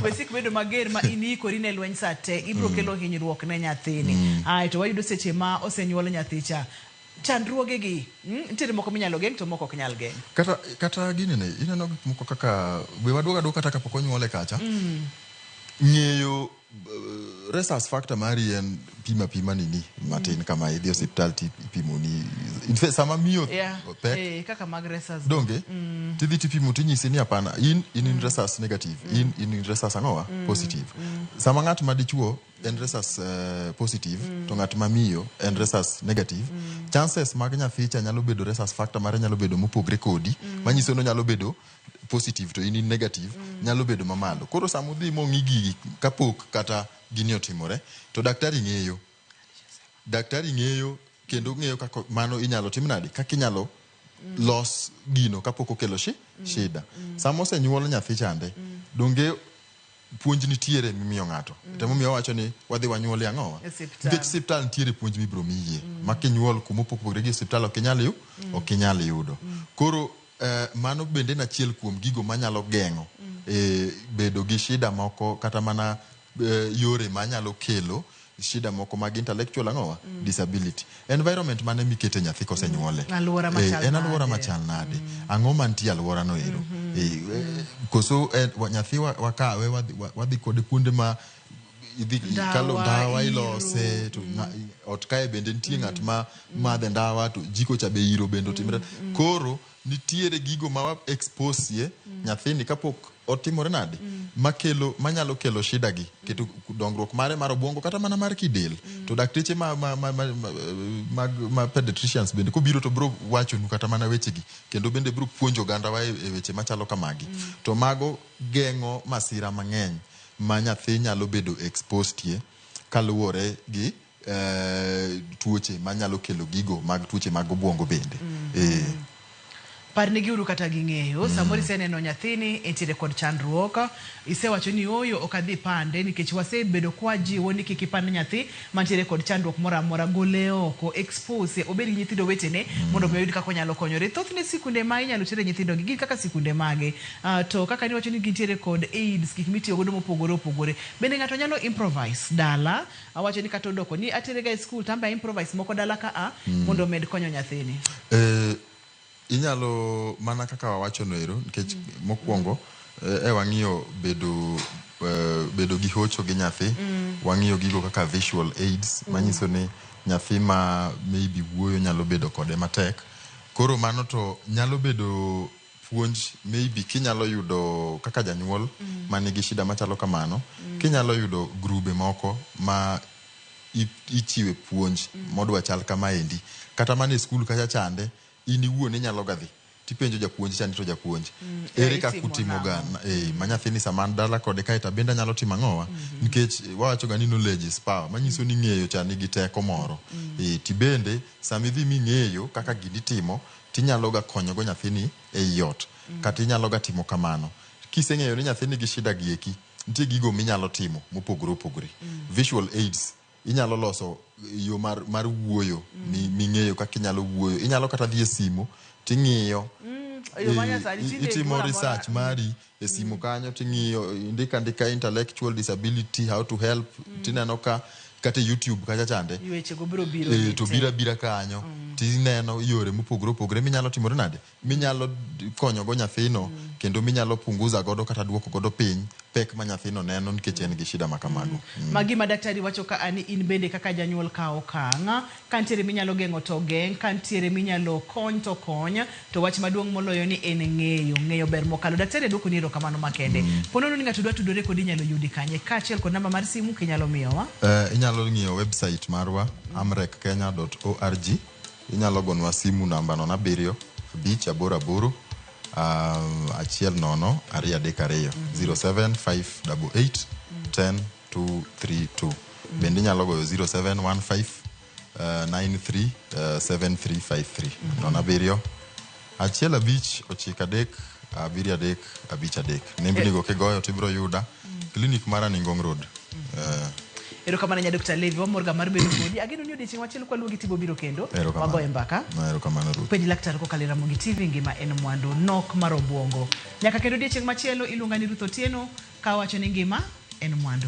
Wesik bedo mager ma inikori ne lweny sate ibro kelo hinyruok ne nyathini. Ai to wayudo seche ma osenyuol nyathicha. Chandruoge gi nitiere moko minyalo geng' to moko ok nyal geng'. Kata gini ne ineno gik moko kaka we waduoga kata kapok onyuole kacha. Ng'eyo resus factor mari en pima nini matin kama idhi hospital tipimo ni in fact sama miyo pek kaka mag resus donge tidhi tipimo tinyisi ni hapana in resus negative in resus ang'owa positive. Sama ng'at ma dichuo en resus positive to ng'at ma miyo en resus negative, chances mag nyathicha nyalo bedo resus factor mare nyalo bedo mopogre kodi manyiso no nyalo bedo positive to in negative nyalo bedo mamalo. Koro sama udhi mong'i gigi kapok kata gini otimore to daktari ng'eyo kendo ng'eyo kaka mano inyalo tim nade, kaka inyalo los gino kapok okelo shida. Sama osenyuol nyathi chande donge puonj nitiere mimiyo ng'ato. Temomiyo wacho ni wadhi wanyuole ang'owa. Nikech osiptal nitiere puonj mibro miye. Ma kinyuol kumopogore gi osiptal ok inyal yudo. Koro mano bende nachiel kuom gigo manyalo geng'o bedo gi shida moko kata mana yore manyalo kelo shida moko mag intellectual ang'owa disability. Environment mane mikete nyathi kosenyuole. En alwora machal nade. Ang'o mantie alwora no ero. Koso nyathi wakawe wadhi kode kuonde ma idhi kalo ndawa ilose to ot kae bende nitie ng'at ma madhe ndawa to jiko cha be iro bende otimre. Koro nitiere gigo ma expose nyathini kapok otimore nade manyalo kelo shida gi keto dongruok mare mar obwongo kata mana mar kidel. To dakteche ma pediatricians bende kobiro to bro wachonu kata mana weche gi kendo bende bro puonjo gandawa e weche machalo kamagi. To mago geng'o masira mang'eny ma nyathi nyalo bedo exposed kaluwore gi tuoche manyalo kelo gigo mag tuoche mag obwongo bende. Parni giuru kata ging'eyo samoro iseneno nyathini entiere kod chandruok isewacho ni oyo ok adhi pande nikech wasebedo kwajiwo ni kik ipand nyathi mantiere kod chandruok moro amora, gole oko, expose obed gi nyithindo wetene mondo oyud kaka onyalo konyore. Thothne sikunde ma inyalo tere nyithindo gi kaka sikunde mage to kaka ni wacho ni gintiere kod AIDS gik mitiyo godo mopogore opogore. Bende ng'ato nyalo improvise dala awacho ni kata odoko ni atere ga e school tamba improvise moko dala ka mondo med konyo nyathini. Inyalo mana kaka wawacho no ero nikech mokwongo wang'iyo bedo gi hocho gi nyathi. Wang'iyo gigo kaka visual aids manyiso ni nyathi ma maybe wuoyo nyalo bedo kode matek. Koro mano to nyalo bedo puonj maybe kinyalo yudo kaka janyuol manigi shida machalo kamano kinyalo yudo grube moko ma ichiwe puonj modwa chal kama endi kata mana e skul kacha chande in iwuon inyalo gadhi tipenjo japuonj chani to japuonj ere kaka utimo ga ma nyathini sama dala kode kaita bende nyalo timo ang'owa nikech wawacho ga ni knowledge is power manyiso ni ng'eyo cha nigi teko moro. Ti bende sama idhi ming'eyo kaka gini timo tinyalo ga konyo go nyathini e ot kata inyalo ga timo kamano. Kiseng'eyo ni nyathini gi shida gi eki nitie gigo minyalo timo mopogore opogore. Visual aids inyalo loso yo mar wuoyo ming'eyo kaka inyalo wuoyo. Inyalo kata dhi e simu ting'iyo itimo research mari e simu kanyo ting'iyo indika intellectual disability how to help tineno kata YouTube kacha chande to bira kanyo tineno yore mopogore opogore minyalo timore nade minyalo konyo go nyathino kendo minyalo punguza godo kata duoko godo piny pek ma nyathino neno nikech en gi shida makamago. Magi madaktari wacho ka ani in bende kaka janyuol ka okang' kantiere minyalo geng'o to geng' kantiere minyalo kony to konya to wach maduong' moloyo ni en ng'eyo ber mokalo. Daktari duoko ni erokamano makende. Ponono ni ng'ato dwa tudore kodi inyalo yudi kanye kaachiel kod namba mar simu kinyalo miyowa? Inyalo ng'iyo website marwa amrekkenya.org. Inyalo gonwa simu namba 07 588 100 232 07588 10232. Bende inyalo goyo 0715 93 7353 07 1 5 9 3 5 nembni go kigoyo tibro yuda clinic mara ni Ngong Road. Erokamano nya Dr. Levi wamorga mar bedo kodi ageno ni odiochieng' machielo kwa luogi tibo biro kendo wagoye mbaka. Erokamano Ruth. Penj laktar kokalo Ramogi TV ngima en mwandu nok mar obwongo. Nyaka kendo odiochieng' machielo iluonga ni Ruth Otieno. ka wacho ni ngima en mwandu.